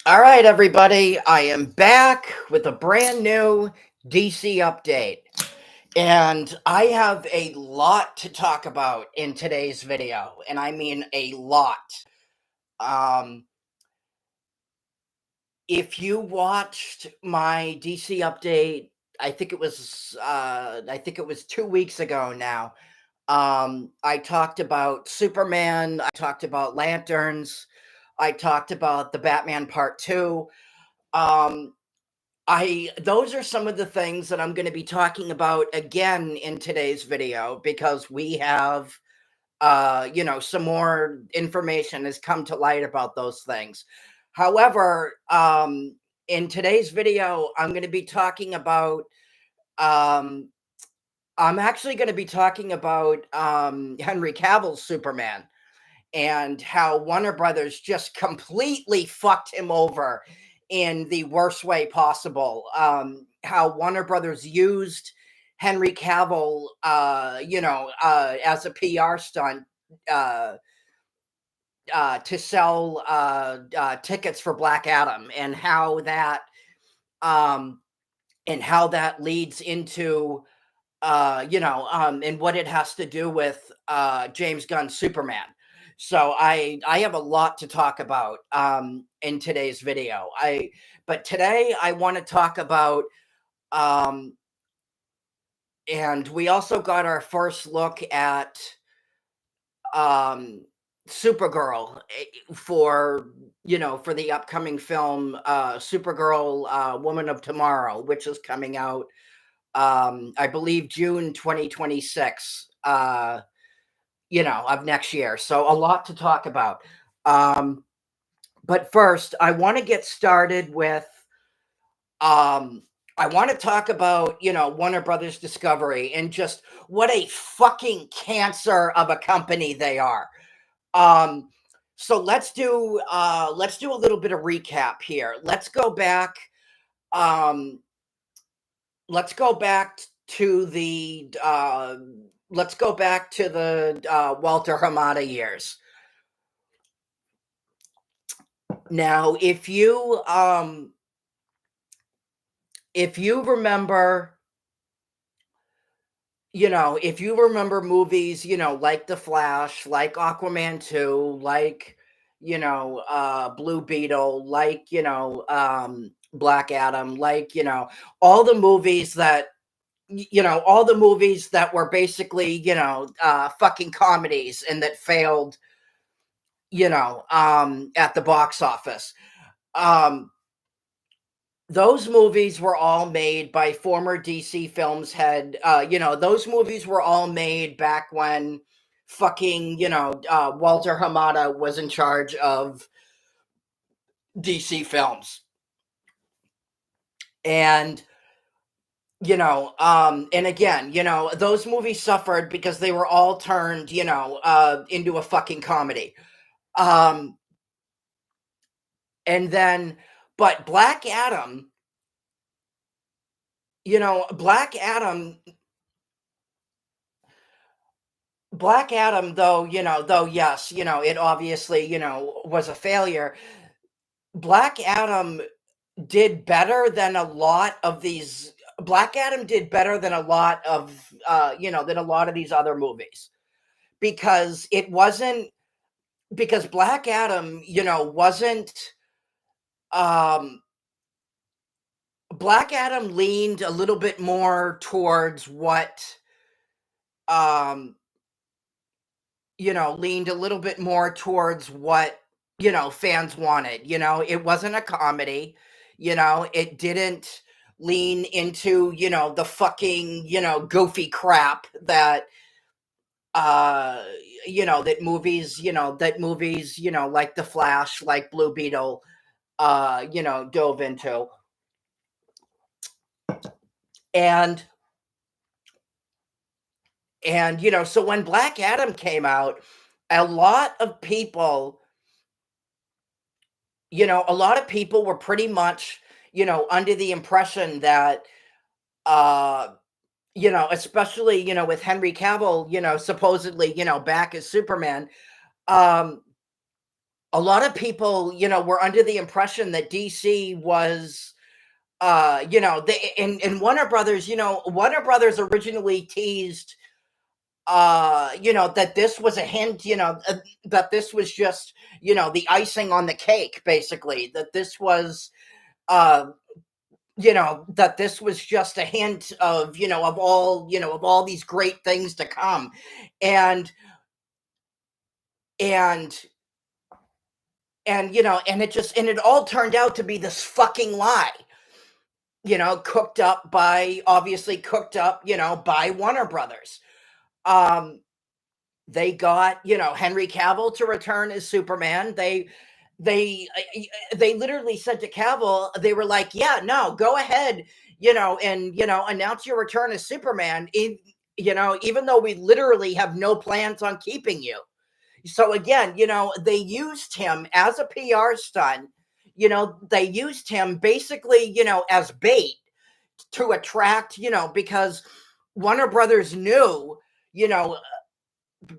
All right, everybody, I am back with a brand new DC update. And I have a lot to talk about in today's video, and I mean a lot. Um, if you watched my DC update, I think it was 2 weeks ago now. I talked about Superman, I talked about lanterns, I talked about the Batman Part 2. Um, I those are some of the things that I'm going to be talking about again in today's video because we have some more information has come to light about those things. However, in today's video I'm going to be talking about um I'm actually going to be talking about Henry Cavill's Superman and how Warner Brothers just completely fucked him over in the worst way possible. How Warner Brothers used Henry Cavill, as a PR stunt uh, to sell tickets for Black Adam, um, and how that leads into and what it has to do with James Gunn's Superman. So I have a lot to talk about in today's video. But today I want to talk about um, and we also got our first look at um, Supergirl for the upcoming film Supergirl Woman of Tomorrow, which is coming out I believe June 2026. Of next year. So a lot to talk about. Um, but first, I want to get started with I want to talk about, Warner Brothers Discovery and just what a fucking cancer of a company they are. Um, so let's do a little bit of recap here. Um let's go back to the Walter Hamada years. Now, if you remember, movies, like The Flash, like Aquaman 2, like Blue Beetle, like Black Adam, like all the movies that all the movies that were basically fucking comedies and that failed at the box office. um those movies were all made by former DC Films head. Those movies were all made back when fucking, Walter Hamada was in charge of DC Films. And, and again, those movies suffered because they were all turned, into a fucking comedy. Um, and then, but you know, Black Adam Black Adam, though, yes, it obviously, was a failure. Black Adam did better than a lot of these. Black Adam did better than a lot of, than a lot of these other movies because it wasn't because Black Adam, wasn't. Um, Black Adam leaned a little bit more towards um, leaned a little bit more towards what, fans wanted. It wasn't a comedy. It didn't lean into, the fucking, goofy crap that, uh, that movies, like The Flash, like Blue Beetle, dove into. And, so when Black Adam came out, a lot of people a lot of people were pretty much, under the impression that, uh, especially, with Henry Cavill, supposedly, back as Superman, um, a lot of people, were under the impression that DC was, they in Warner Brothers, Warner Brothers originally teased, that this was a hint, that this was just, the icing on the cake, basically, that this was, uh, that this was just a hint of, of all these great things to come. And, and, and it all turned out to be this fucking lie, obviously cooked up, by Warner Brothers. Um, they got, Henry Cavill to return as Superman. They they literally said to Cavill, they were like, "Yeah, no, go ahead, and announce your return as Superman. Even though we literally have no plans on keeping you." So again, they used him as a PR stunt. They used him basically, as bait to attract, because Warner Brothers knew, you know,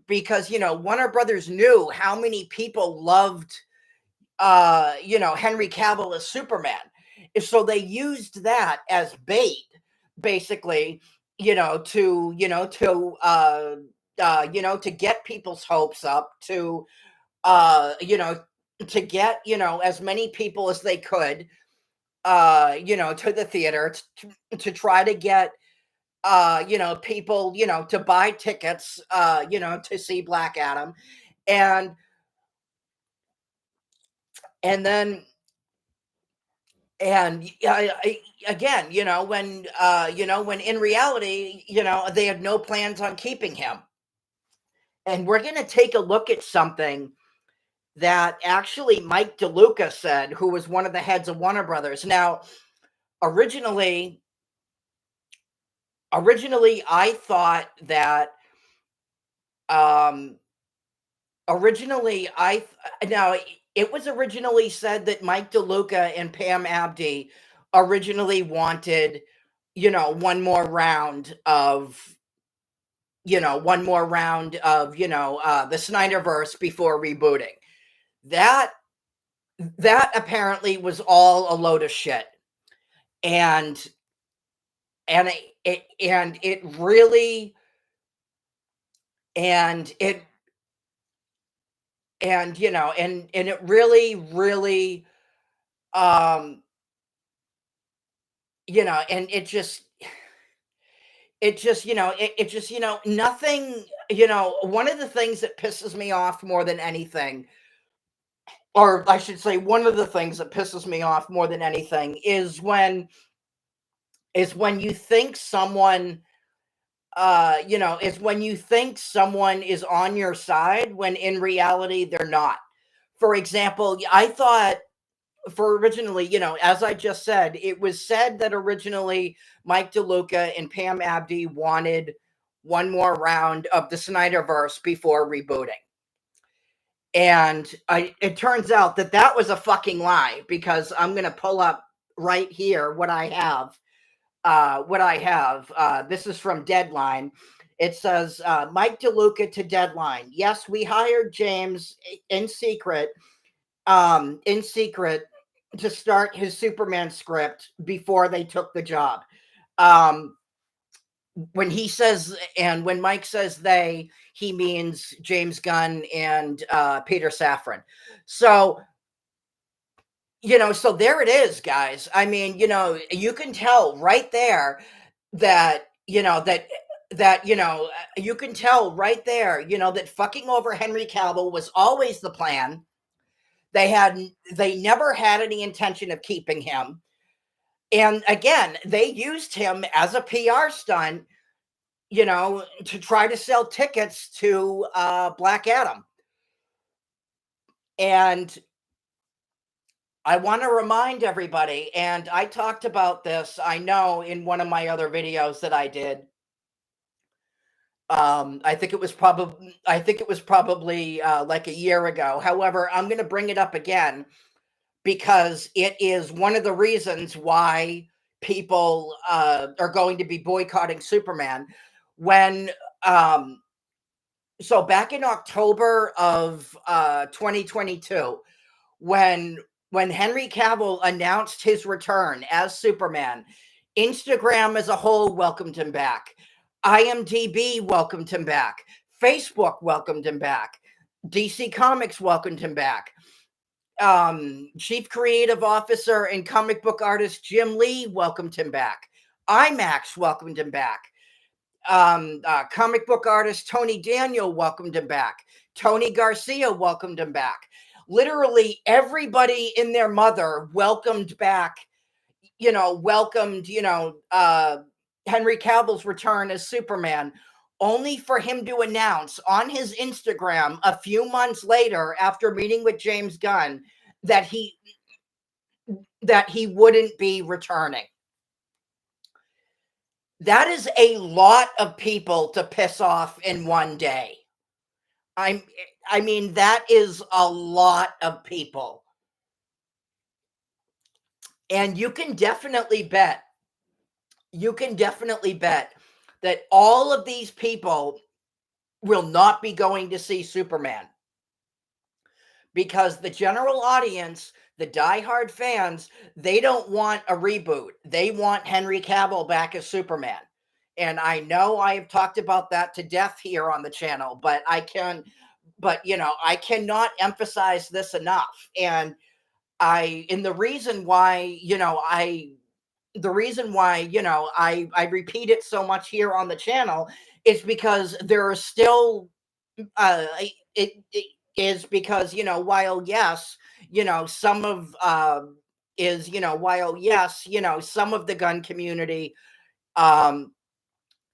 Warner Brothers knew how many people loved, Henry Cavill as Superman. So they used that as bait, basically, to get people's hopes up, uh, you know, to get, as many people as they could, to the theater, to try to get, people, to buy tickets, to see Black Adam. And, and then, and again, when in reality, they had no plans on keeping him. And we're going to take a look at something that actually Mike DeLuca said, who was one of the heads of Warner Brothers. Now, originally, I thought that, um, originally, now it was originally said that Mike DeLuca and Pam Abdy originally wanted, one more round of, the Snyderverse before rebooting. That apparently was all a load of shit. And it really, and it and it really, really, um and it just, nothing, one of the things that pisses me off more than anything, or I should say, one of the things that pisses me off more than anything is when you think someone, is when you think someone is on your side when in reality they're not. For example, I thought, for originally, as I just said, it was said that originally Mike DeLuca and Pam Abdy wanted one more round of the Snyderverse before rebooting. And it turns out that that was a fucking lie, because I'm going to pull up right here what I have. This is from Deadline. It says, Mike DeLuca to Deadline. Yes, we hired James in secret, to start his Superman script before they took the job. When he says, and when Mike says they, he means James Gunn and Peter Safran. So, so there it is, guys. I mean, you can tell right there that, you can tell right there, that fucking over Henry Cavill was always the plan. They never had any intention of keeping him. And again, they used him as a PR stunt, to try to sell tickets to Black Adam. And I want to remind everybody, and I talked about this, I know, in one of my other videos that I did. I think it was probably like a year ago. However, I'm going to bring it up again, because it is one of the reasons why people are going to be boycotting Superman. When So back in October of 2022, when Henry Cavill announced his return as Superman, Instagram as a whole welcomed him back. IMDb welcomed him back. Facebook welcomed him back. DC Comics welcomed him back. Chief Creative Officer and comic book artist Jim Lee welcomed him back. IMAX welcomed him back. Comic book artist Tony Daniel welcomed him back. Tony Garcia welcomed him back. Literally everybody in their mother welcomed back, Henry Cavill's return as Superman, only for him to announce on his Instagram a few months later, after meeting with James Gunn, that he wouldn't be returning. That is a lot of people to piss off in one day. I mean, that is a lot of people. And you can definitely bet that all of these people will not be going to see Superman, because the general audience, the diehard fans, they don't want a reboot. They want Henry Cavill back as Superman. And I know I have talked about that to death here on the channel, but I cannot emphasize this enough. And the reason why, I repeat it so much here on the channel is because there are still, it is because, while yes, some of, some of the gun community,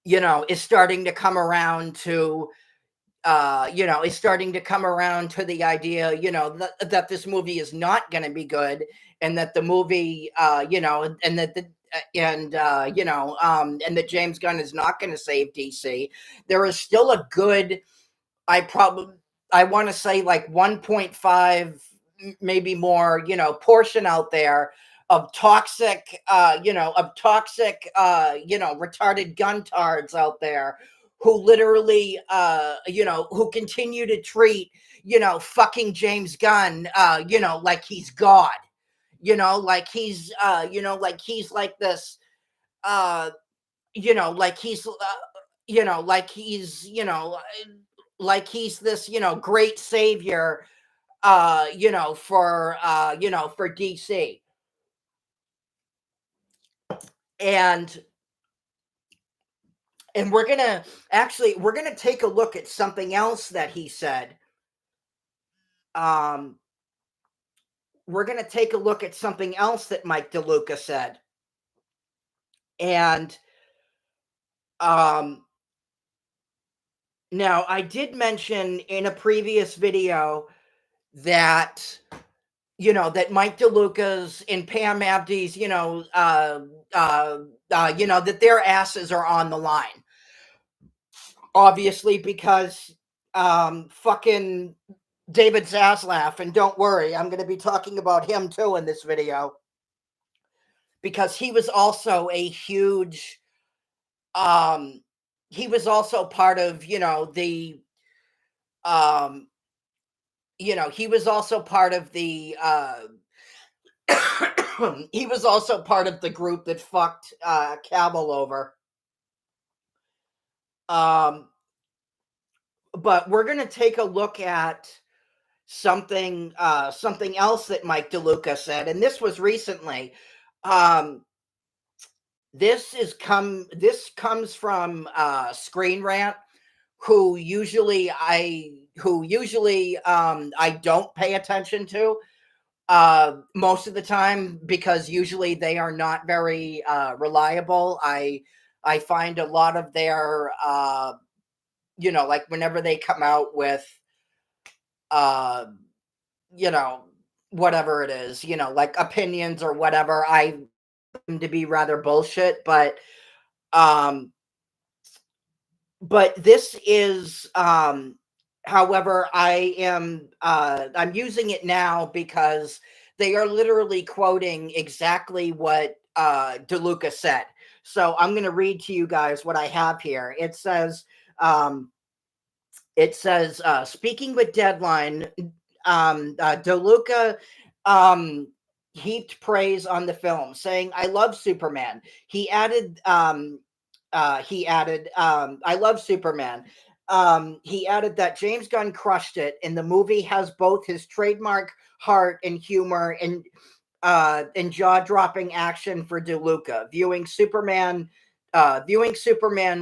is starting to come around to, the idea, that this movie is not going to be good, and that the movie, and that that James Gunn is not going to save DC. There is still a good, I want to say like 1.5, maybe more, portion out there of toxic, retarded guntards out there who literally, who continue to treat, fucking James Gunn, like he's God, like he's, like this, like he's, like he's, like he's this, great savior, for DC. And we're gonna take a look at something else that he said. We're gonna take a look at something else that Mike Deluca said. And now I did mention in a previous video that, that Mike DeLuca's and Pam Abdy's, that their asses are on the line. Obviously, because fucking David Zaslav, and don't worry, I'm going to be talking about him too in this video, because he was also a huge, he was also part of, he was also part of the, he was also part of the group that fucked Cavill over. But we're going to take a look at something else that Mike DeLuca said, and this was recently. This comes from Screen Rant, who usually I don't pay attention to most of the time, because usually they are not very reliable. I find a lot of their like whenever they come out with whatever it is, like opinions or whatever, I them to be rather bullshit. But this is, however, I'm using it now because they are literally quoting exactly what DeLuca said. So I'm going to read to you guys what I have here. It says, It says, speaking with Deadline, Deluca um, heaped praise on the film, saying, "I love Superman." "I love Superman." He added that James Gunn crushed it, and the movie has both his trademark heart and humor and jaw-dropping action for DeLuca. Viewing Superman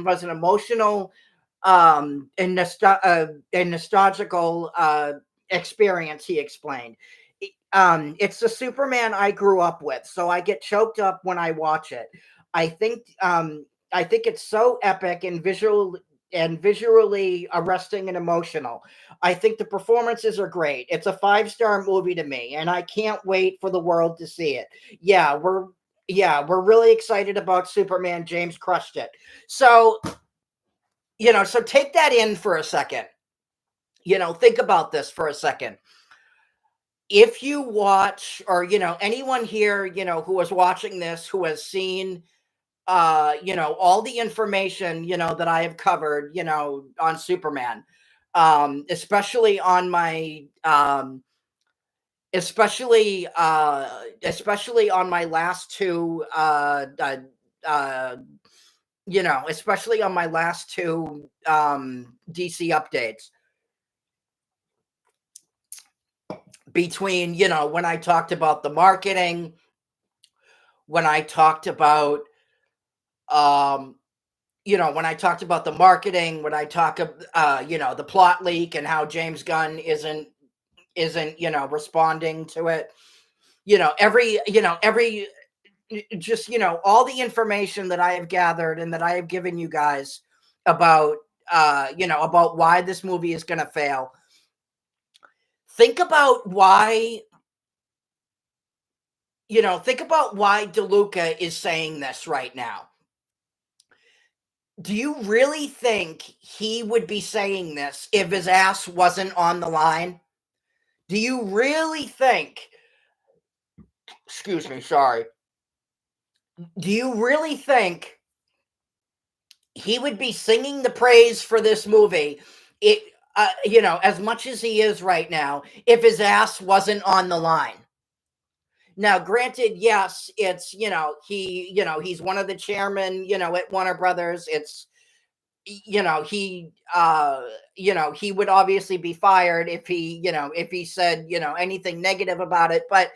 was an emotional and nostalgical experience. He explained. It's the Superman I grew up with, so I get choked up when I watch it. I think I think it's so epic and visually arresting and emotional. I think the performances are great. It's a 5-star movie to me, and I can't wait for the world to see it. Yeah, we're really excited about Superman. James crushed it. So, so take that in for a second. Think about this for a second. If you watch, or anyone here, who is watching this, who has seen all the information, that I have covered, on Superman, especially on my especially on my last two uh especially on my last two DC updates, between, when I talked about the marketing, when I talked about um when I talked about the marketing, when I talk the plot leak and how James Gunn isn't responding to it, every just all the information that I have gathered and that I have given you guys about about why this movie is going to fail. Think about why DeLuca is saying this right now. Do you really think he would be saying this if his ass wasn't on the line? Do you really think, excuse me, sorry. Do you really think he would be singing the praise for this movie, as much as he is right now, if his ass wasn't on the line? Now, granted, yes, it's, he's one of the chairmen, at Warner Brothers. It's, he would obviously be fired if he said, anything negative about it. But,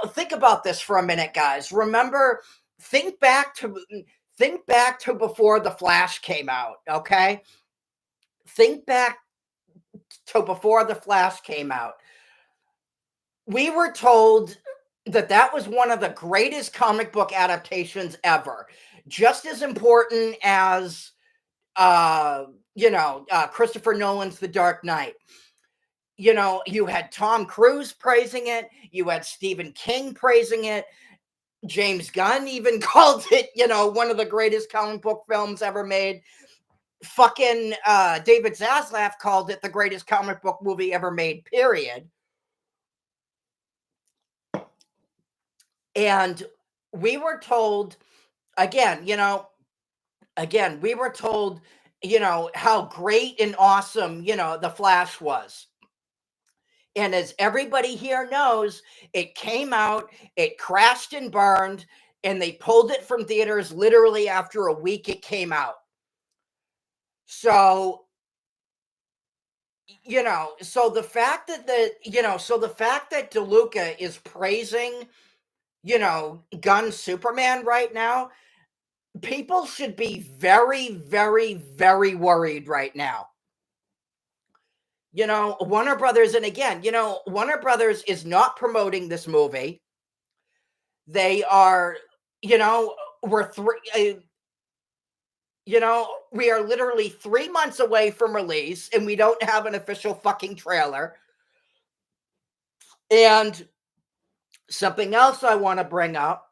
think about this for a minute, guys. Remember, think back to before The Flash came out, okay? Think back to before The Flash came out. We were told that was one of the greatest comic book adaptations ever. Just as important as Christopher Nolan's The Dark Knight. You had Tom Cruise praising it. You had Stephen King praising it. James Gunn even called it, one of the greatest comic book films ever made. Fucking David Zaslav called it the greatest comic book movie ever made, period. And we were told, again, we were told, how great and awesome, The Flash was. And as everybody here knows, it came out, it crashed and burned, and they pulled it from theaters literally after a week it came out. So, so the fact that DeLuca is praising, Gunn Superman right now, people should be very, very, very worried right now. Warner Brothers, and again, Warner Brothers is not promoting this movie. They are, we're we are literally 3 months away from release, and we don't have an official fucking trailer. And something else I want to bring up,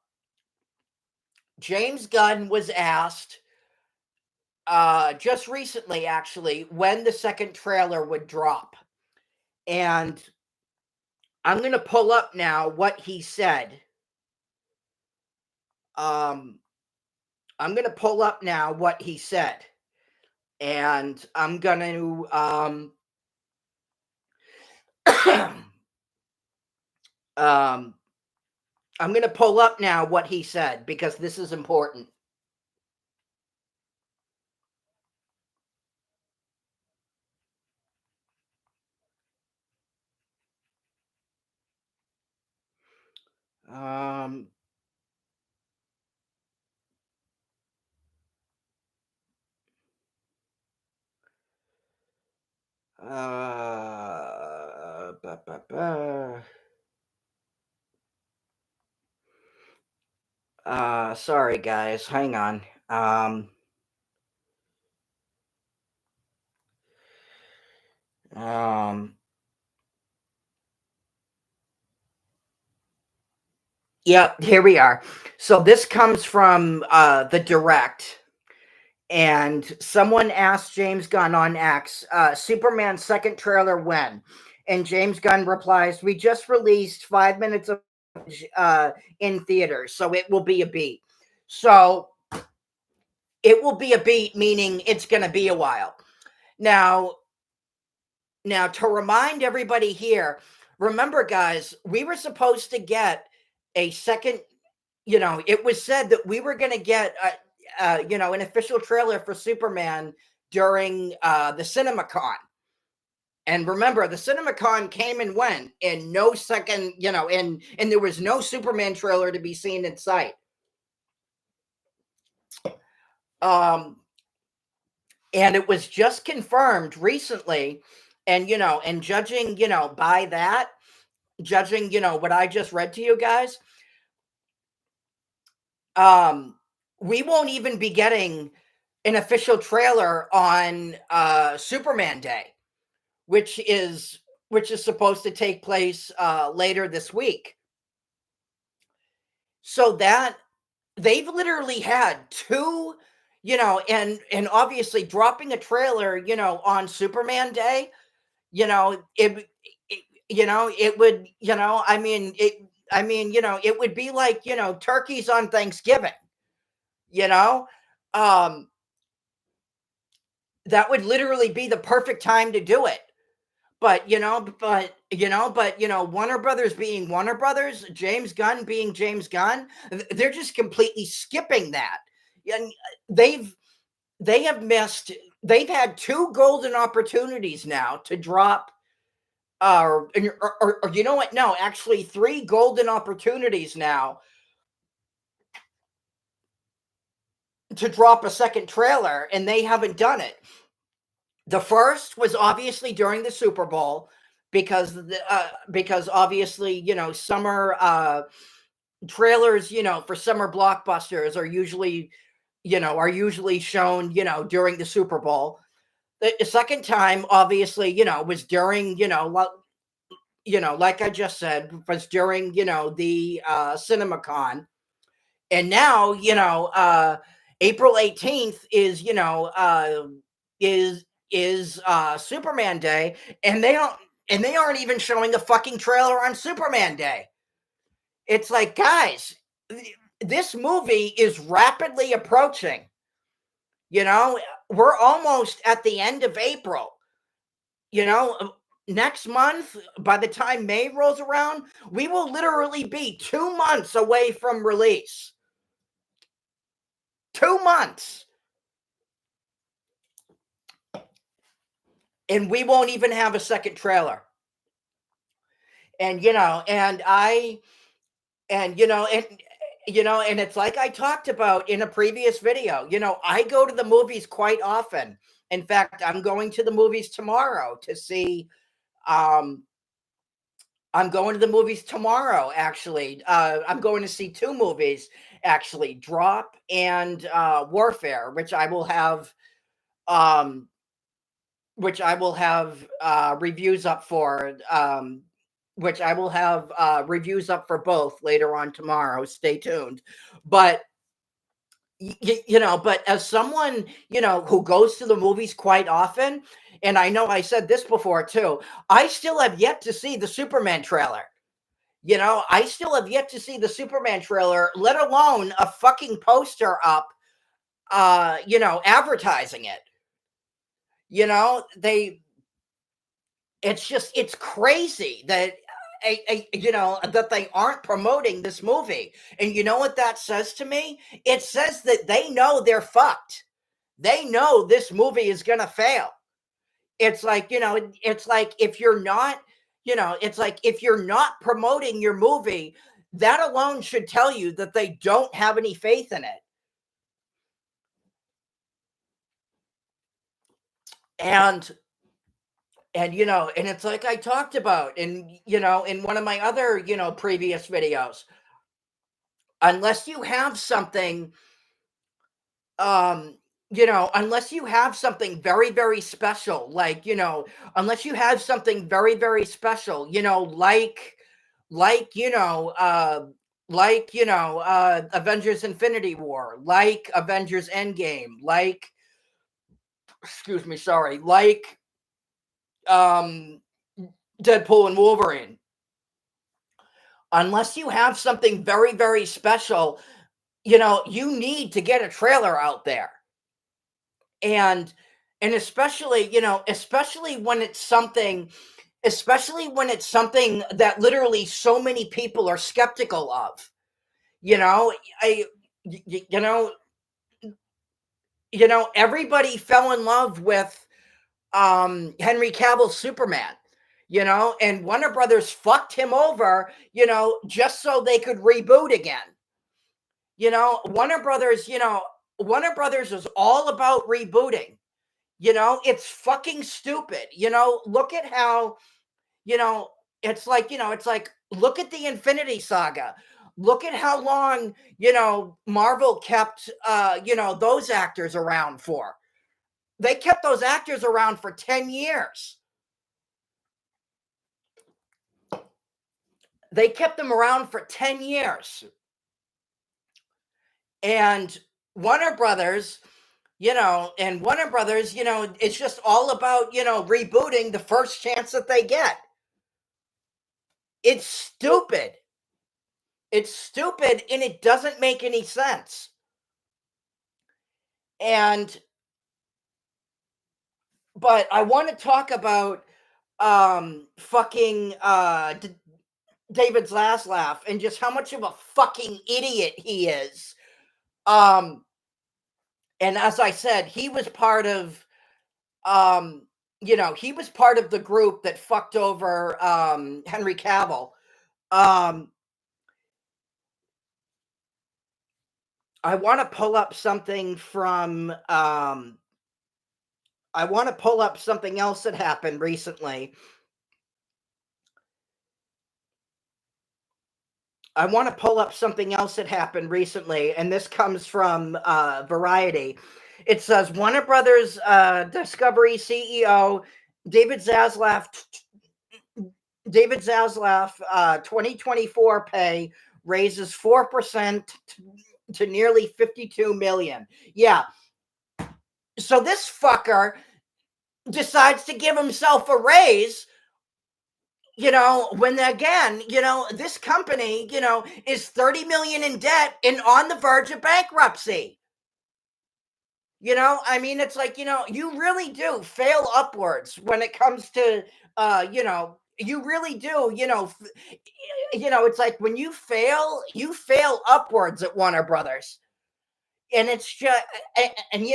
James Gunn was asked just recently, actually, when the second trailer would drop. And I'm going to pull up now what he said. I'm going to pull up now what he said. and I'm gonna um I'm gonna pull up now what he said because this is important. Um ba, ba, ba. Sorry guys, hang on. Um um Yep, here we are. So this comes from the direct, and someone asked James Gunn on X, Superman's second trailer when? And James Gunn replies, "We just released 5 minutes of in theaters, so it will be a beat." So it will be a beat, meaning it's going to be a while. Now, now to remind everybody here, remember, guys, we were supposed to get a second. It was said that we were going to get an official trailer for Superman during the CinemaCon. And remember, the CinemaCon came and went, and no second, and there was no Superman trailer to be seen in sight. Um, and it was just confirmed recently, and judging, by that, judging, what I just read to you guys, um, we won't even be getting an official trailer on Superman Day, which is supposed to take place later this week. So that they've literally had two, and obviously dropping a trailer, on Superman Day, it would, it would be like, turkeys on Thanksgiving, you know. Um, that would literally be the perfect time to do it. Warner Brothers being Warner Brothers, James Gunn being James Gunn, they're just completely skipping that. And they've they have missed. They've had two golden opportunities now to drop. Or you know what? No, actually, three golden opportunities now to drop a second trailer, and they haven't done it. The first was obviously during the Super Bowl because obviously, summer trailers, for summer blockbusters are usually shown, during the Super Bowl. The second time, obviously, was during, like I just said, was during, the CinemaCon. And now, April 18th is Superman Day, and they aren't even showing a fucking trailer on Superman Day. It's like, guys, this movie is rapidly approaching. We're almost at the end of April. Next month, by the time May rolls around, we will literally be 2 months away from release. 2 months. And we won't even have a second trailer. And you know, and I and and it's like I talked about in a previous video. I go to the movies quite often. In fact, I'm going to the movies tomorrow to see um I'm going to the movies tomorrow, actually. I'm going to see two movies, actually, Drop and Warfare, um, reviews up for. Which I will have reviews up for both later on tomorrow. Stay tuned. But but as someone who goes to the movies quite often, and I know I said this before too, I still have yet to see the Superman trailer. I still have yet to see the Superman trailer, let alone a fucking poster up, advertising it. They it's just it's crazy that that they aren't promoting this movie. And you know what that says to me? It says that they know they're fucked. They know this movie is going to fail. It's like, it's like if you're not, it's like if you're not promoting your movie, that alone should tell you that they don't have any faith in it. And and it's like I talked about in one of my other, previous videos. Unless you have something, um, unless you have something very, very special, like, unless you have something very, very special, like, Avengers Infinity War, like Avengers Endgame, like, excuse me, sorry, like, um, Deadpool and Wolverine. Unless you have something very, very special, you need to get a trailer out there. And especially, especially when it's something that literally so many people are skeptical of. You know, I y- y- everybody fell in love with Henry Cavill's Superman. And Warner Brothers fucked him over, just so they could reboot again. Warner Brothers is all about rebooting. It's fucking stupid. Look at how, you know, it's like, look at the Infinity Saga. Look at how long, Marvel kept, those actors around for. They kept those actors around for 10 years. They kept them around for 10 years. And Warner Brothers, it's just all about, rebooting the first chance that they get. It's stupid. It's stupid and it doesn't make any sense. And but I want to talk about fucking David Zaslav and just how much of a fucking idiot he is. Um and as I said, he was part of he was part of the group that fucked over Henry Cavill. Um I want to pull up something from I want to pull up something else that happened recently. I want to pull up something else that happened recently, and this comes from Variety. It says Warner Brothers Discovery CEO David Zaslav, David Zaslav, 2024 pay raises 4% to nearly 52 million. Yeah. So this fucker decides to give himself a raise, when again, this company, is 30 million in debt and on the verge of bankruptcy. I mean, it's like, you really do fail upwards when it comes to, you really do, it's like when you fail upwards at Warner Brothers. And it's just, and, and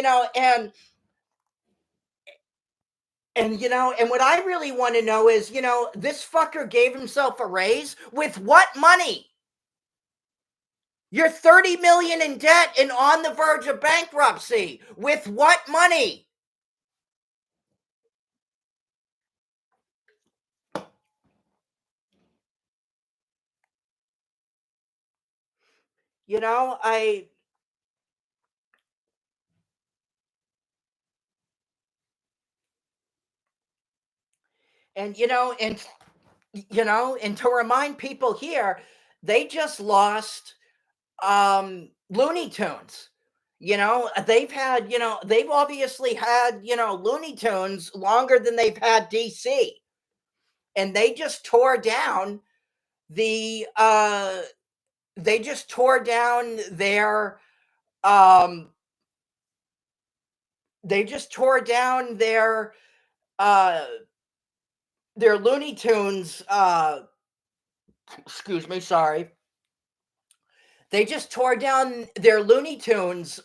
what I really want to know is, this fucker gave himself a raise with what money? You're 30 million in debt and on the verge of bankruptcy. With what money? I and and to remind people here, they just lost Looney Tunes. They've obviously had, Looney Tunes longer than they've had DC. And the they just tore down their um they just tore down uh their Looney Tunes, excuse me, sorry. They just tore down their Looney Tunes,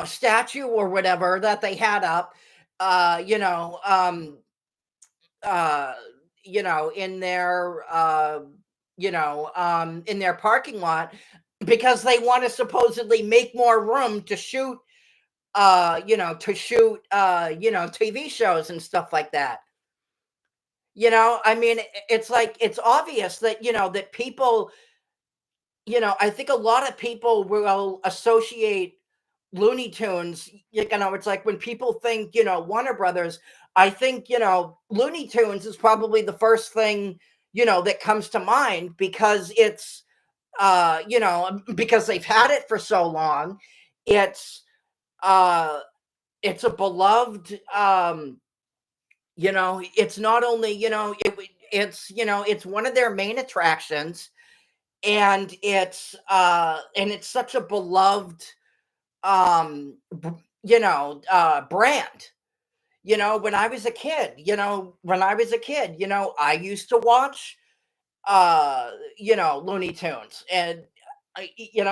statue or whatever that they had up, uh, you know, um, uh, in their parking lot because they want to supposedly make more room to shoot, TV shows and stuff like that. I mean, it's like it's obvious that that people, I think a lot of people will associate Looney Tunes. It's like when people think, Warner Brothers, I think, Looney Tunes is probably the first thing, that comes to mind because because they've had it for so long. It's, uh, it's a beloved, it's not only, it's one of their main attractions, and it's such a beloved, b brand. When I was a kid, I used to watch, Looney Tunes, and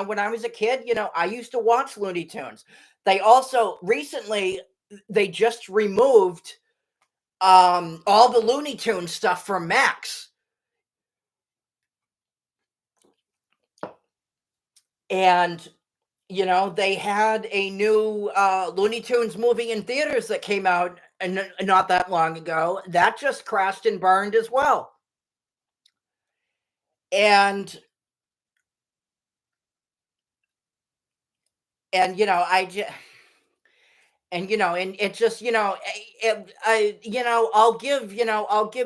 when I was a kid, I used to watch Looney Tunes. They also recently they just removed, all the Looney Tunes stuff from Max, and they had a new, Looney Tunes movie in theaters that came out not that long ago. That just crashed and burned as well. And and I just and it just I'll give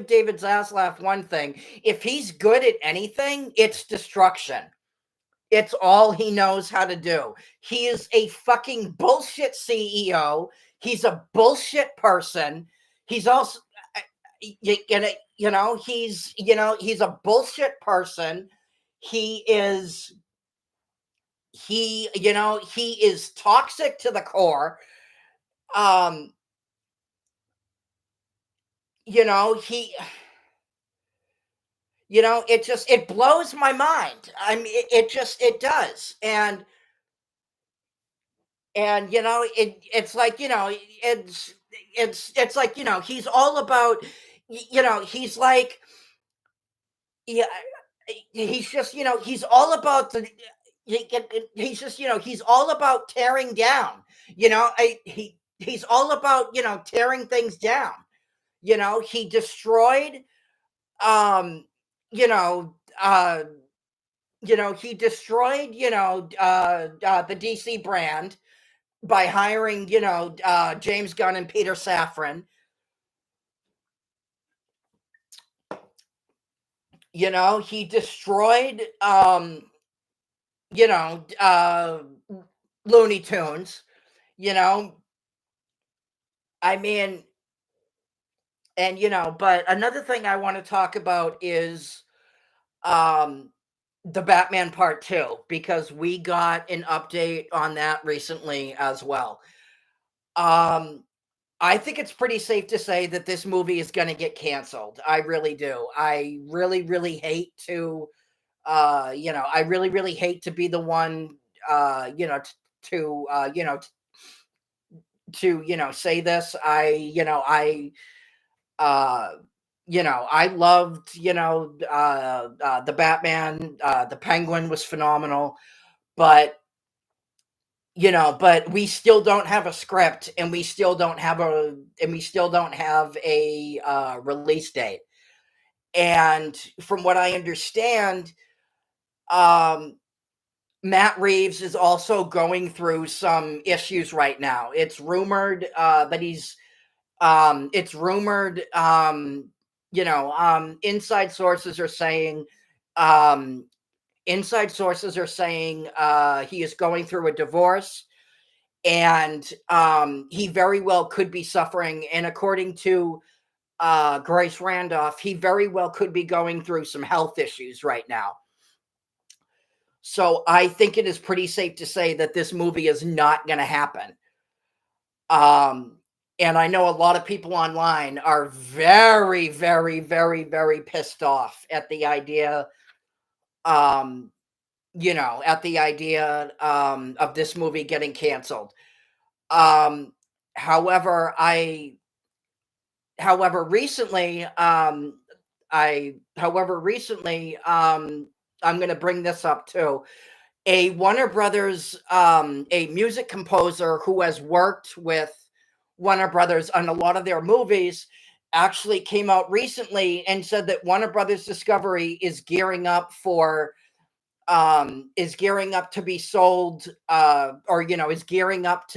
David Zaslav one thing. If he's good at anything, it's destruction. It's all he knows how to do. He is a fucking bullshit CEO. He's a bullshit person. He's also, he's a bullshit person. He is, he is toxic to the core. Um, he, it blows my mind. I mean, it does. And it's like it's like he's all about he's like, yeah, he's just he's all about he's just he's all about tearing down. He's all about tearing things down. He destroyed, um you know uh he destroyed, the DC brand by hiring, James Gunn and Peter Safran. He destroyed, you know, uh, Looney Tunes. You know, I mean, and but another thing I want to talk about is, um, the Batman Part Two, because we got an update on that recently as well. Um, I think it's pretty safe to say that this movie is going to get canceled. I really do. I really, really hate to, I really, really hate to be the one, to, say this. Uh, I loved, the Batman, the Penguin was phenomenal, but but we still don't have a script, and we still don't have a, release date. And from what I understand, um, Matt Reeves is also going through some issues right now. It's rumored, inside sources are saying, um, he is going through a divorce, and he very well could be suffering. And according to, Grace Randolph, he very well could be going through some health issues right now. So I think it is pretty safe to say that this movie is not going to happen. Um, and I know a lot of people online are very, very, very, very pissed off at the idea, um, at the idea of this movie getting canceled. Um, however, I, however, recently, I'm going to bring this up too. A Warner Brothers, a music composer who has worked with Warner Brothers on a lot of their movies, actually came out recently and said that Warner Brothers Discovery is gearing up to be sold, or is gearing up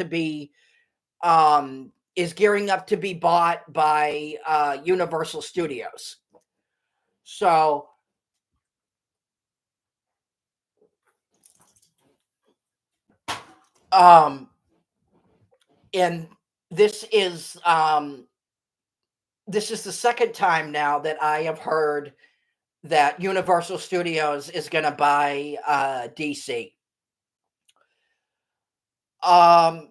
to be bought by Universal Studios. So, um, and this is um, this is the second time now that I have heard that Universal Studios is going to buy DC. Um,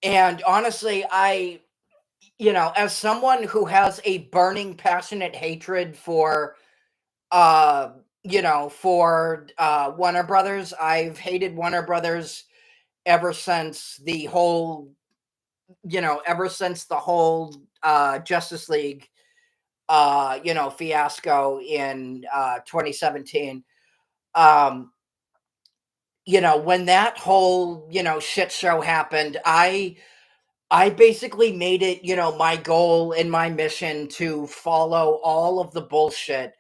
and honestly, as someone who has a burning, passionate hatred for, Warner Brothers, I've hated Warner Brothers ever since the whole, Justice League, fiasco in 2017. Um, when that whole, shit show happened, I basically made it, my goal and my mission to follow all of the bullshit,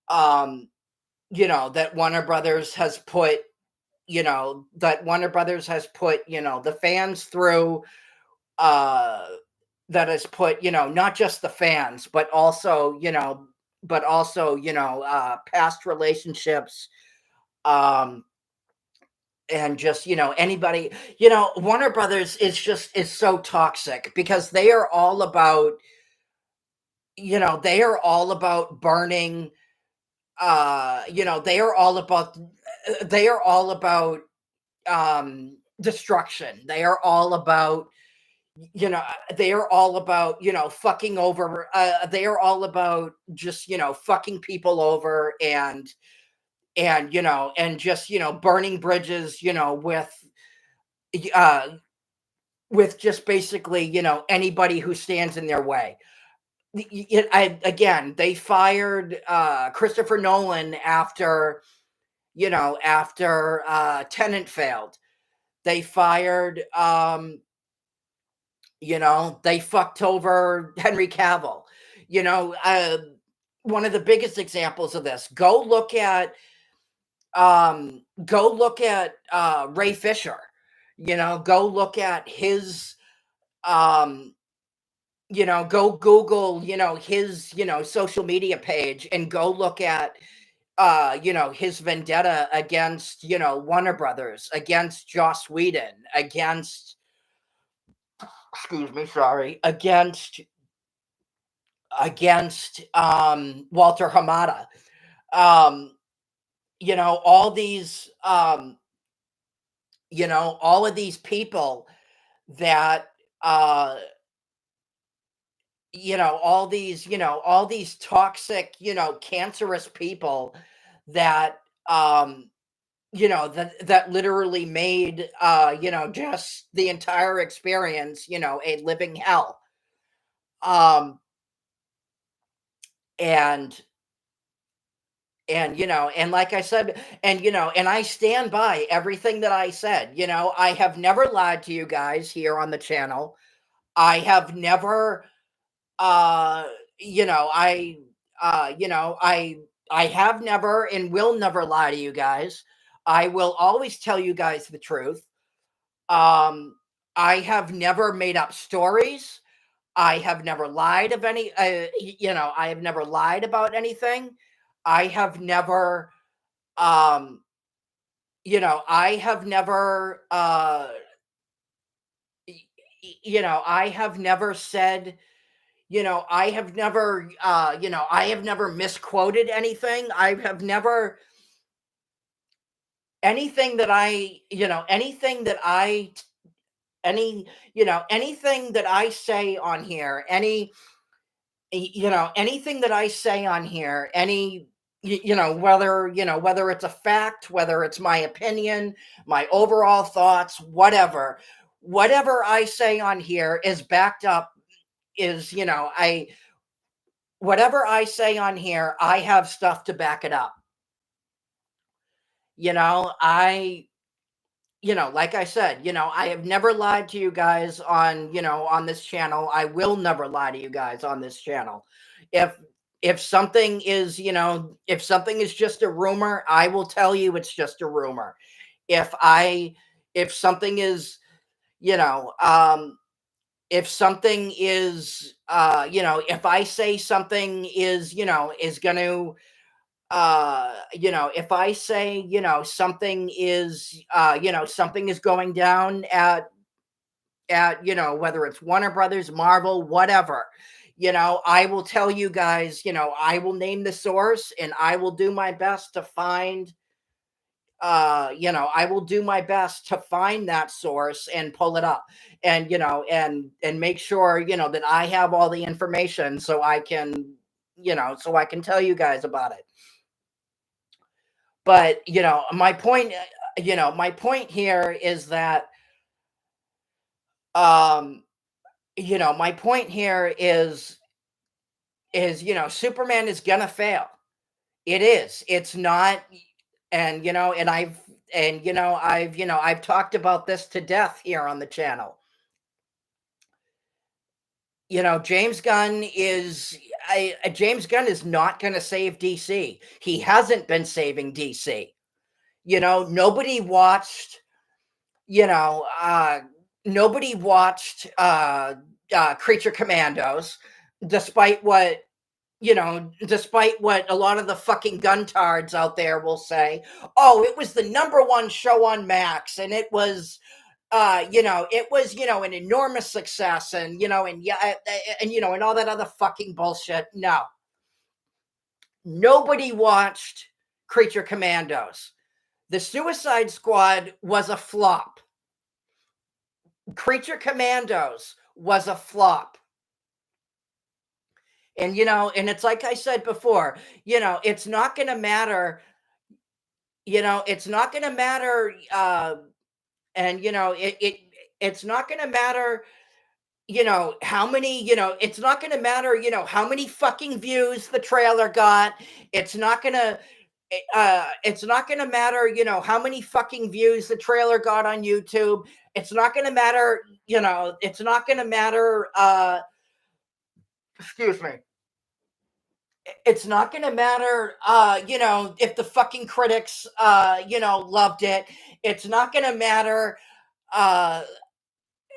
um, that Warner Brothers has put, the fans through, uh, that has put, not just the fans, but also, past relationships, um, and just, anybody, Warner Brothers is so toxic because they are all about burning, they are all about destruction. They are all about, fucking over, they are all about just, fucking people over, and just, burning bridges, uh with just basically, anybody who stands in their way. Again, they fired Christopher Nolan after Tenant failed. They fired, they fucked over Henry Cavill. You know, uh, One of the biggest examples of this. Go look at Ray Fisher. Go look at his, um, go Google, his, social media page, and go look at, his vendetta against, Warner Brothers, against Joss Whedon, excuse me, sorry, against Walter Hamada. Um, all these, all of these people that, uh, all these toxic, cancerous people that, that literally made, just the entire experience, a living hell. Um, and and like I said, and I stand by everything that I said. I have never lied to you guys here on the channel. I have never, uh, you know, I, I have never and will never lie to you guys. I will always tell you guys the truth. Um, I have never made up stories. I have never lied of any, I have never lied about anything. I have never, um, I have never, I have never said, I have never misquoted anything. I have never, anything that I, anything that any, anything that I say on here, anything that I say on here, whether, whether it's a fact, whether it's my opinion, my overall thoughts, whatever I say on here is backed up, is, whatever I say on here, I have stuff to back it up. You know, I, like I said, I have never lied to you guys on, on this channel. I will never lie to you guys on this channel. If if something is, if something is just a rumor, I will tell you it's just a rumor. If I if something is, you know, if something is, if I say something is, is going to, if I say, something is, something is going down at, whether it's Warner Brothers, Marvel, whatever, I will tell you guys, I will name the source, and I will do my best to find, I will do my best to find that source and pull it up, and, and make sure, that I have all the information so I can, so I can tell you guys about it. But, my point here is that, um, my point here is, Superman is gonna fail. It is. It's not, and, I've talked about this to death here on the channel. James Gunn is, James Gunn is not going to save DC. He hasn't been saving DC. Nobody watched, you know, uh, nobody watched Creature Commandos, despite what, despite what a lot of the fucking guntards out there will say. Oh, it was the number one show on Max, and it was, it was, an enormous success, and, and yeah, and all that other fucking bullshit. No, nobody watched Creature Commandos. The Suicide Squad was a flop. Creature Commandos was a flop. And, and it's like I said before, it's not going to matter, it's not going to matter, and, it's not going to matter, how many, it's not going to matter, how many fucking views the trailer got. It's not going to, it's not going to matter, how many fucking views the trailer got on YouTube. It's not going to matter, it's not going to matter, excuse me. It's not going to matter, if the fucking critics, loved it. It's not going to matter, uh,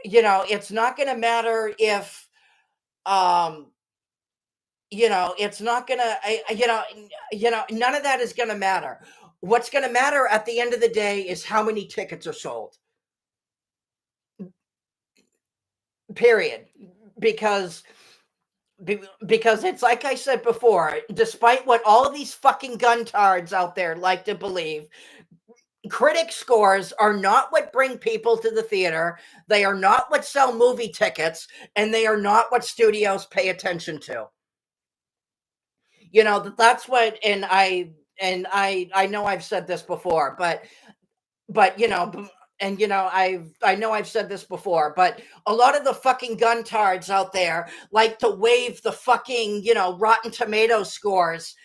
it's not going to matter if, um, it's not going to, none of that is going to matter. What's going to matter at the end of the day is how many tickets are sold. Period. Because because it's like I said before, despite what all of these fucking guntards out there like to believe, critic scores are not what bring people to the theater. They are not what sell movie tickets, and they are not what studios pay attention to. That's what, and I know I've said this before, but and I know I've said this before, but a lot of the fucking guntards out there like to wave the fucking, Rotten Tomato scores,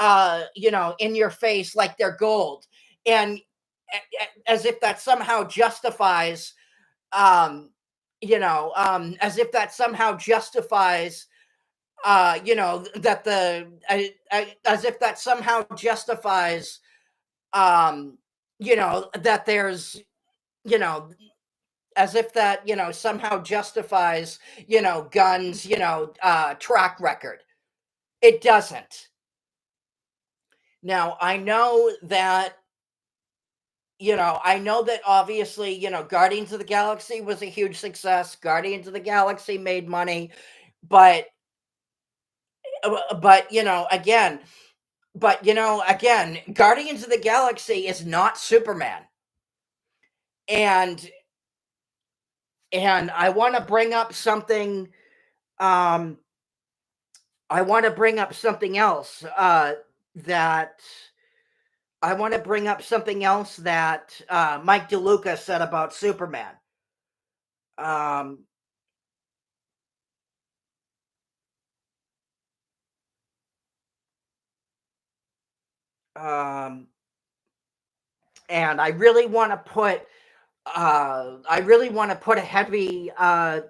in your face like they're gold, and as if that somehow justifies, as if that somehow justifies, that as if that somehow justifies, that there's, you know, as if that, somehow justifies, Guns, track record. It doesn't. Now, I know that obviously, Guardians of the Galaxy was a huge success. Guardians of the Galaxy made money, but, again, but again, Guardians of the Galaxy is not Superman. And I want to bring up something. Um, I want to bring up something else. That I want to bring up something else that Mike DeLuca said about Superman. Um, um, and I really want to put a heavy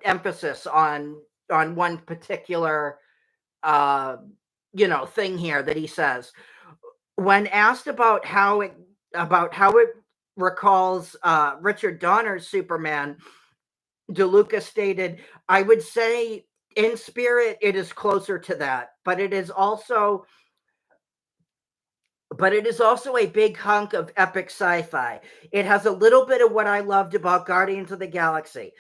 emphasis on one particular uh, thing here that he says. When asked about how it recalls Richard Donner's Superman, DeLuca stated, "I would say in spirit it is closer to that, but it is also a big hunk of epic sci-fi. It has a little bit of what I loved about Guardians of the Galaxy."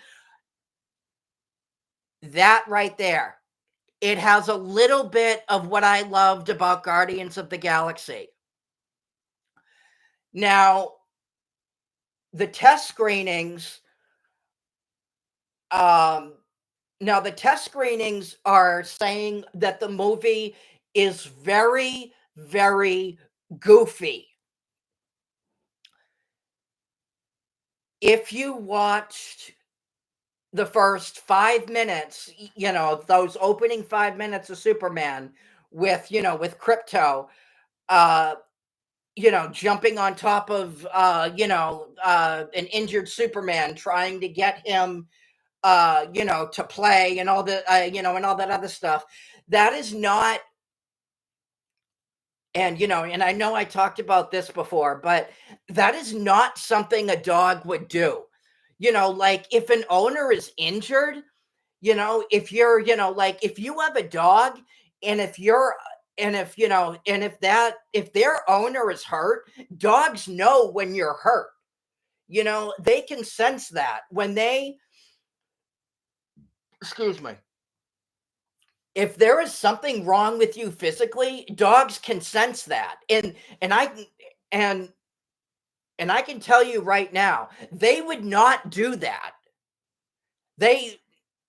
That right there. It has a little bit of what I loved about Guardians of the Galaxy. Now, the test screenings, um, the test screenings are saying that the movie is very, very goofy. If you watched the first 5 minutes, those opening 5 minutes of Superman with Crypto, uh, jumping on top of, an injured Superman, trying to get him, to play and all the, and all that other stuff. That is not, and I know I talked about this before, but that is not something a dog would do. Like if an owner is injured, if you're, like if you have a dog and if you're, and if, and if their owner is hurt, dogs know when you're hurt. They can sense that when excuse me, if there is something wrong with you physically, dogs can sense that. And I and and I can tell you right now, they would not do that. They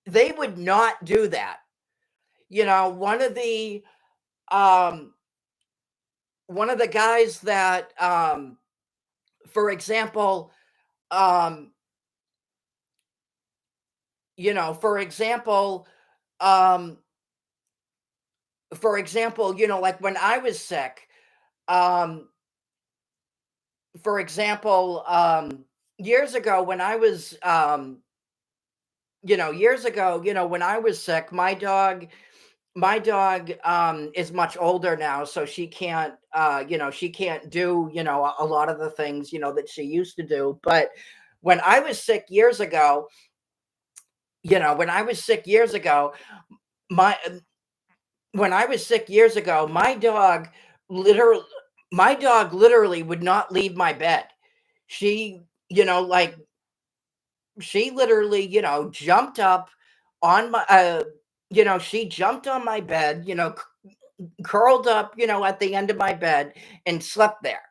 they would not do that. One of the um one of the guys that for example, um you know, for example, um like when I was sick, um for example, years ago when I was years ago, when I was sick, my dog is much older now, so she can't do, a lot of the things, that she used to do. But when I was sick years ago, when I was sick years ago, my when I was sick years ago, literally my dog literally would not leave my bed. She, like she literally, jumped up on my she jumped on my bed, curled up, at the end of my bed and slept there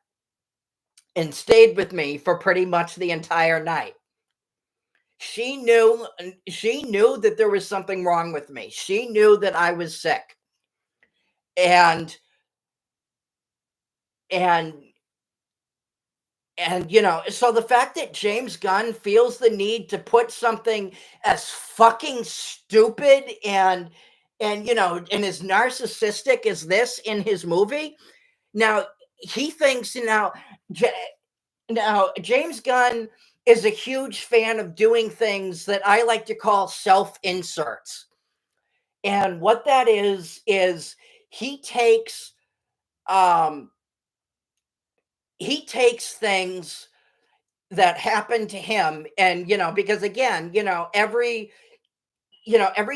and stayed with me for pretty much the entire night. She knew that there was something wrong with me. She knew that I was sick. And and so the fact that James Gunn feels the need to put something as fucking stupid and as narcissistic as this in his movie, now he thinks J- now James Gunn is a huge fan of doing things that I like to call self inserts. And what that is he takes um he takes things that happened to him, and because again, every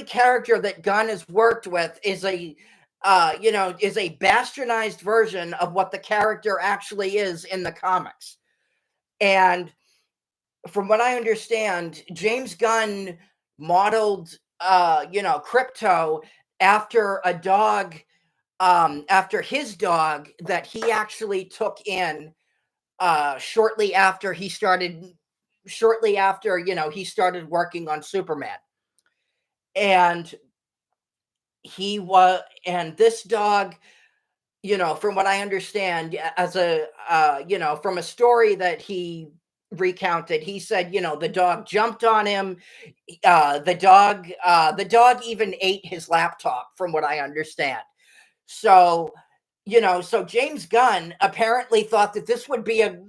character that Gunn has worked with is a bastardized version of what the character actually is in the comics. And from what I understand, James Gunn modeled Crypto after a dog after his dog that he actually took in shortly after he started working on Superman. And this dog, from what I understand, as from a story that he recounted, he said, the dog jumped on him. The dog even ate his laptop, from what I understand. So, so James Gunn apparently thought that this would be a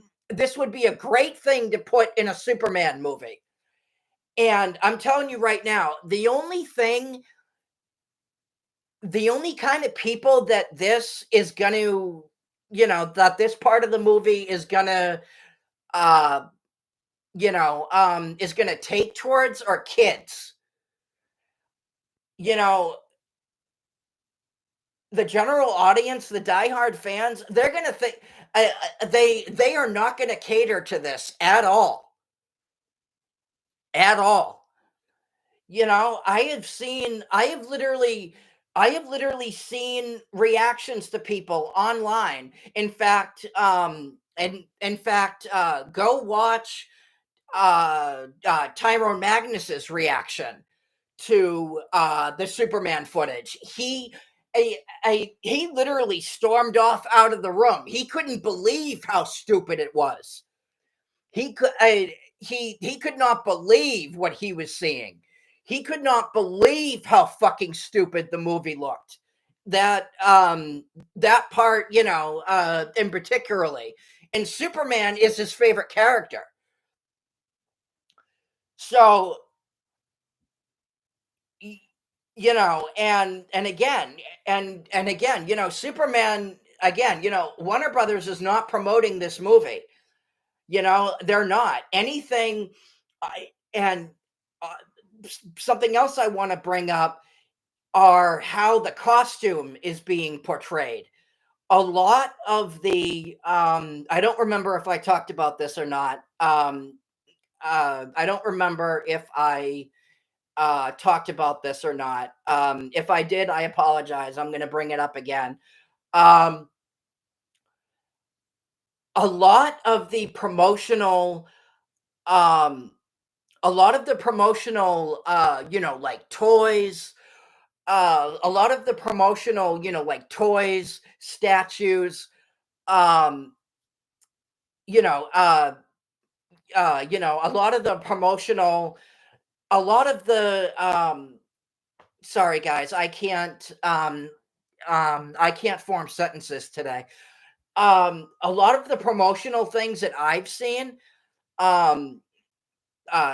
great thing to put in a Superman movie. And I'm telling you right now, the only kind of people that this is going to, that this part of the movie uh, is going to take towards are kids. You know, the general audience, the diehard fans, they're going to think they are not going to cater to this at all, at all. I have literally seen reactions to people online. In fact, and in fact, go watch Tyrone Magnus's reaction to the Superman footage. He literally stormed off out of the room. He couldn't believe how stupid it was. He could not believe what he was seeing. He could not believe how fucking stupid the movie looked. That part, in particularly. And Superman is his favorite character. So, and again, Superman again, Warner Brothers is not promoting this movie. They're not anything. And uh, something else I want to bring up are how the costume is being portrayed. A lot of the I don't remember if I talked about this or not. I don't remember if I talked about this or not. If I did, I apologize. I'm going to bring it up again. Um, a lot of the promotional um like toys, a lot of the promotional, like toys, statues, um, you know, uh, a lot of the promotional, a lot of the, sorry guys, I can't form sentences today. A lot of the promotional things that I've seen, um,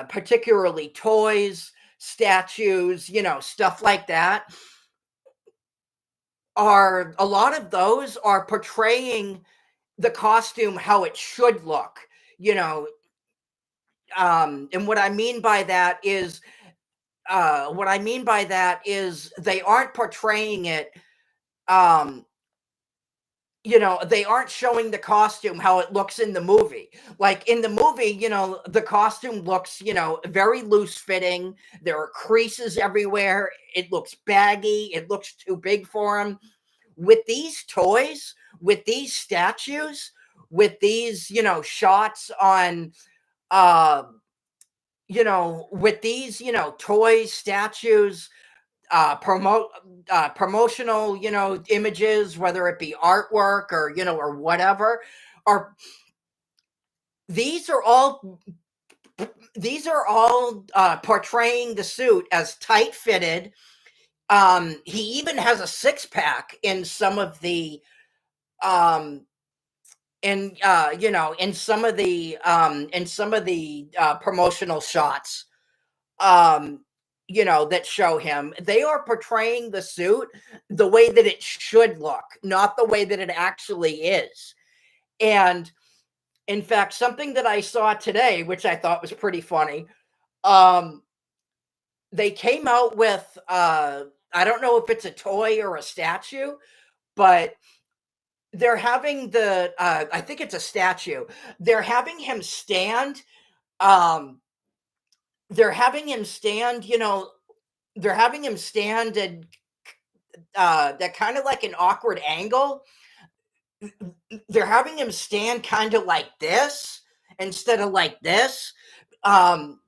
particularly toys, statues, stuff like that, are a lot of those are portraying the costume how it should look, you know. And what I mean by that is they aren't portraying it. Um, they aren't showing the costume how it looks in the movie. Like in the movie, the costume looks, very loose fitting. There are creases everywhere. It looks baggy. It looks too big for him. With these toys, with these statues, with these, shots on, uh, with these, toys, statues, promotional, images, whether it be artwork or, or whatever, are these are all portraying the suit as tight fitted. He even has a six pack in some of the um promotional shots, um that show him. They are portraying the suit the way that it should look, not the way that it actually is. And in fact, something that I saw today, which I thought was pretty funny, um they came out with, I don't know if it's a toy or a statue, but they're having I think it's a statue. They're having him stand. Um, they're having him stand. They're having him stand that kind of like an awkward angle. They're having him stand kind of like this instead of like this. Um,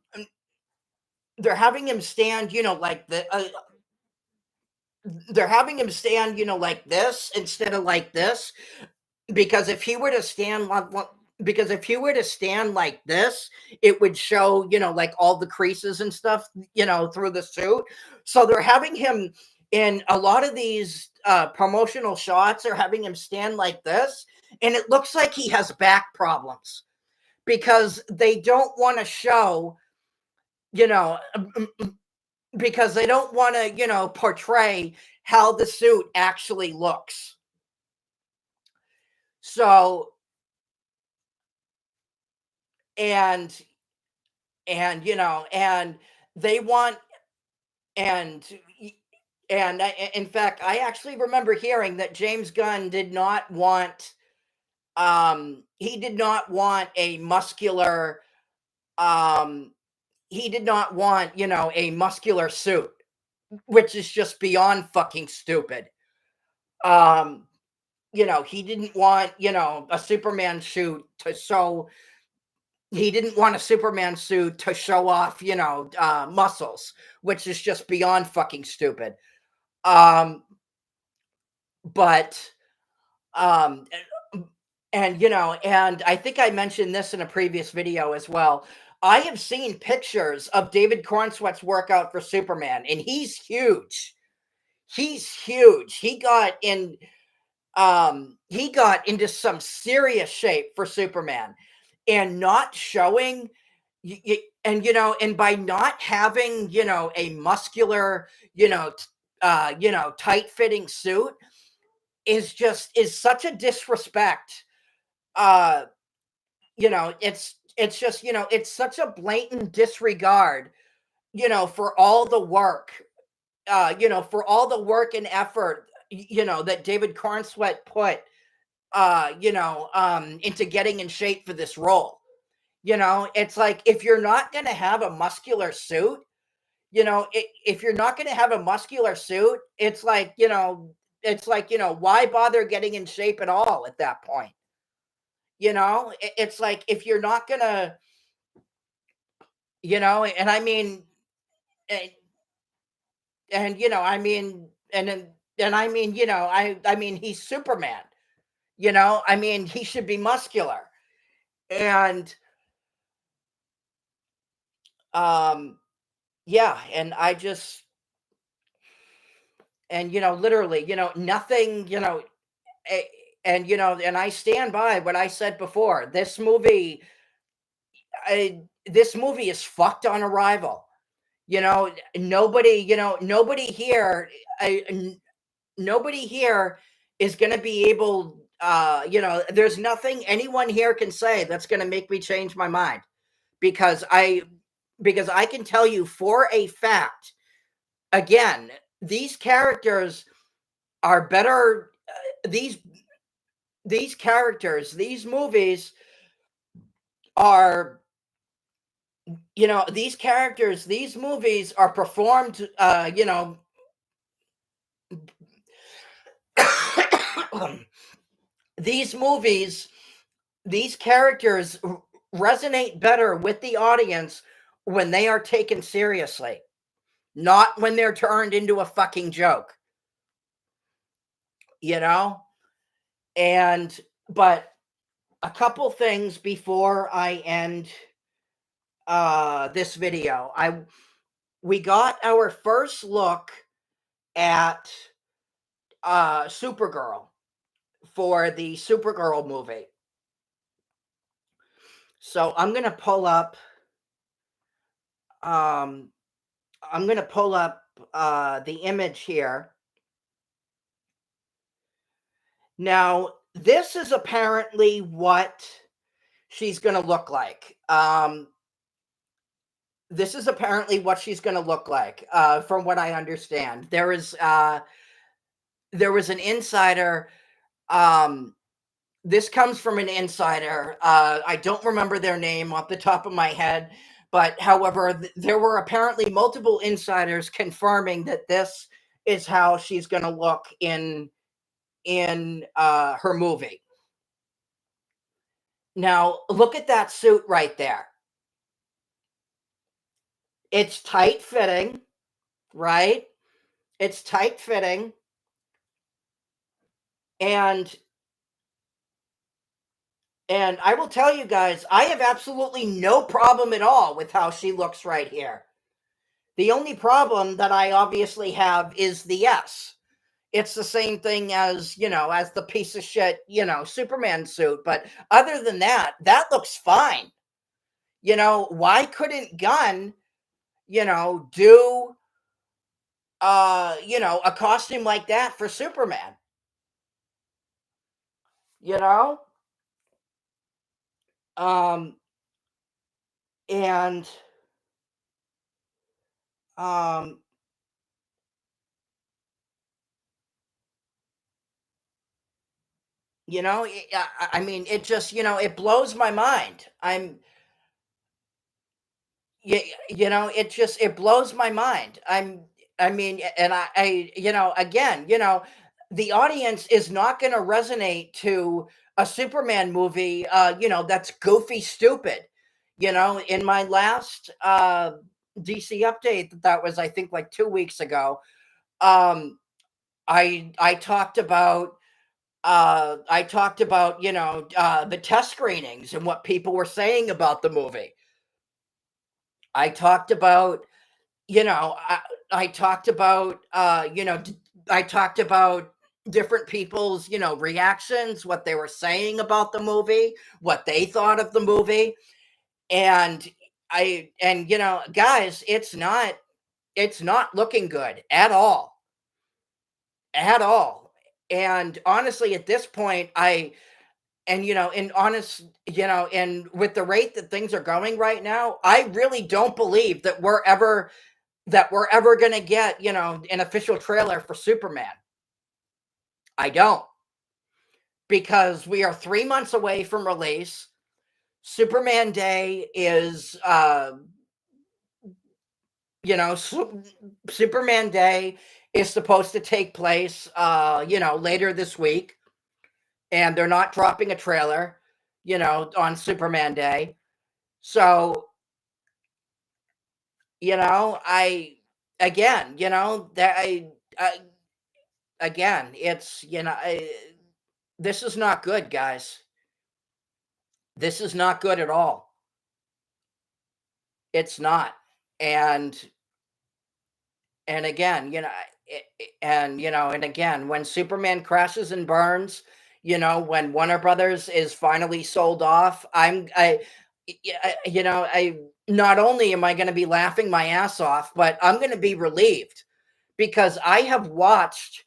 they're having him stand, like they're having him stand, like this instead of like this. Because if he were to stand because if he were to stand like this, it would show, like all the creases and stuff, through the suit. So they're having him in a lot of these promotional shots are having him stand like this, and it looks like he has back problems because they don't want to show, you know, because they don't want to, portray how the suit actually looks. So, and and they want and in fact, I actually remember hearing that James Gunn did not want he did not want a muscular um he did not want, a muscular suit, which is just beyond fucking stupid. Um he didn't want, a Superman suit to show he didn't want a Superman suit to show off, muscles, which is just beyond fucking stupid. Um, but um, and I think I mentioned this in a previous video as well. I have seen pictures of David Cornsweet's workout for Superman, and he's huge. He's huge. He got into some serious shape for Superman, and not showing and by not having, a muscular, tight fitting suit is such a disrespect. uh it's just, it's such a blatant disregard, for all the work, for all the work and effort, that David Cornsweet put into getting in shape for this role. It's like, if you're not going to have a muscular suit, if you're not going to have a muscular suit, why bother getting in shape at all at that point? It's like, if you're not going to, and I mean, and, I mean, and I mean, I mean, he's Superman, I mean, he should be muscular. And, um, yeah, and I just, and literally, nothing, a- and and I stand by what I said before. This movie is fucked on arrival. Nobody, nobody here, nobody here is going to be able. There's nothing anyone here can say that's going to make me change my mind, because I can tell you for a fact. Again, these characters are better. These characters, these movies are, these characters, these movies are performed, these movies, these characters resonate better with the audience when they are taken seriously, not when they're turned into a fucking joke, you know? And, but a couple things before I end this video. We got our first look at Supergirl for the Supergirl movie. So I'm gonna pull up the image here. Now, this is apparently what she's gonna look like. This is apparently what she's gonna look like, from what I understand. There was an insider. This comes from an insider. I don't remember their name off the top of my head, but however, there were apparently multiple insiders confirming that this is how she's going to look in her movie. Now, look at that suit right there. It's tight fitting, right? It's tight fitting. And I will tell you guys, I have absolutely no problem at all with how she looks right here. The only problem that I obviously have is the S. It's the same thing as, as the piece of shit, Superman suit. But other than that, that looks fine. Why couldn't Gunn, do, a costume like that for Superman? You know? Um, and, um, I mean, it just, it blows my mind. Yeah, it blows my mind. I mean, and again, the audience is not going to resonate to a Superman movie, that's goofy, stupid. In my last DC update, that was, I think, like 2 weeks ago, um, I talked about, the test screenings and what people were saying about the movie. I talked about, I talked about, I talked about different people's, reactions, what they were saying about the movie, what they thought of the movie. And guys, it's not looking good at all, at all. And honestly, at this point, and with the rate that things are going right now, I really don't believe that we're going to get, an official trailer for Superman. I don't. Because we are 3 months away from release. Superman Day is, Superman Day is supposed to take place, later this week. And they're not dropping a trailer, on Superman Day. So, again, that again, it's, this is not good, guys. This is not good at all. It's not. And again, and again, when Superman crashes and burns, when Warner Brothers is finally sold off, I not only am I going to be laughing my ass off, but I'm going to be relieved, because I have watched,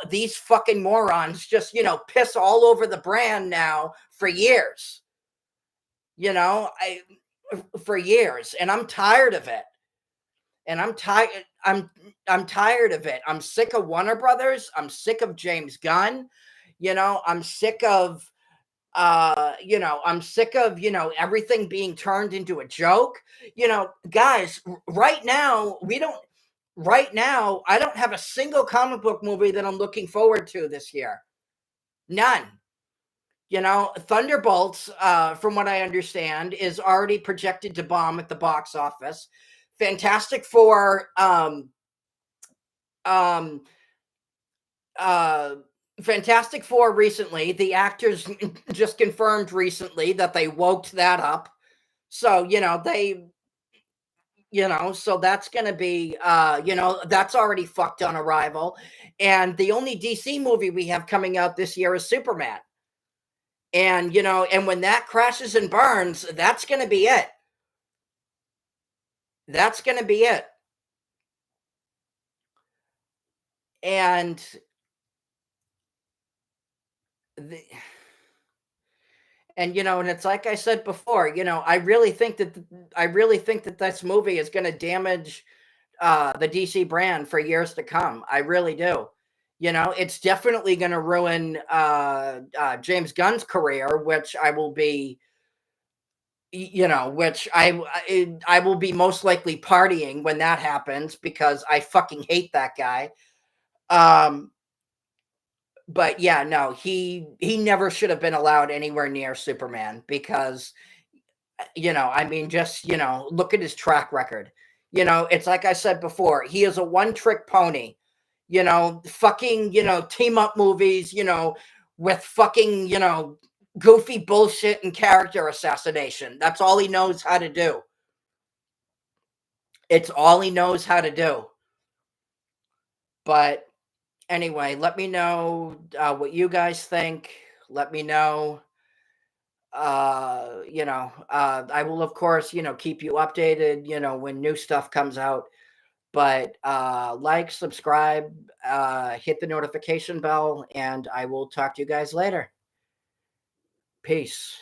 these fucking morons just, piss all over the brand now for years. For years, and I'm tired of it. And I'm tired of it. I'm sick of Warner Brothers. I'm sick of James Gunn. I'm sick of I'm sick of, everything being turned into a joke. Guys, right now, I don't have a single comic book movie that I'm looking forward to this year. None. Thunderbolts, from what I understand, is already projected to bomb at the box office. Fantastic Four, Fantastic Four recently, the actors just confirmed recently that they woked that up. So, so that's going to be, that's already fucked on arrival. And the only DC movie we have coming out this year is Superman. And, and when that crashes and burns, that's going to be it. That's going to be it. And and it's like I said before, I really think that this movie is going to damage the DC brand for years to come. I really do. It's definitely going to ruin James Gunn's career, which I will be, which I will be most likely partying when that happens because I fucking hate that guy. Um, but yeah, no, he never should have been allowed anywhere near Superman because I mean, just look at his track record. It's like I said before, he is a one-trick pony. Fucking team up movies. With fucking goofy bullshit and character assassination. That's all he knows how to do. It's all he knows how to do. But anyway, let me know what you guys think. Let me know. I will of course, keep you updated, when new stuff comes out. But like, subscribe, hit the notification bell, and I will talk to you guys later. Peace.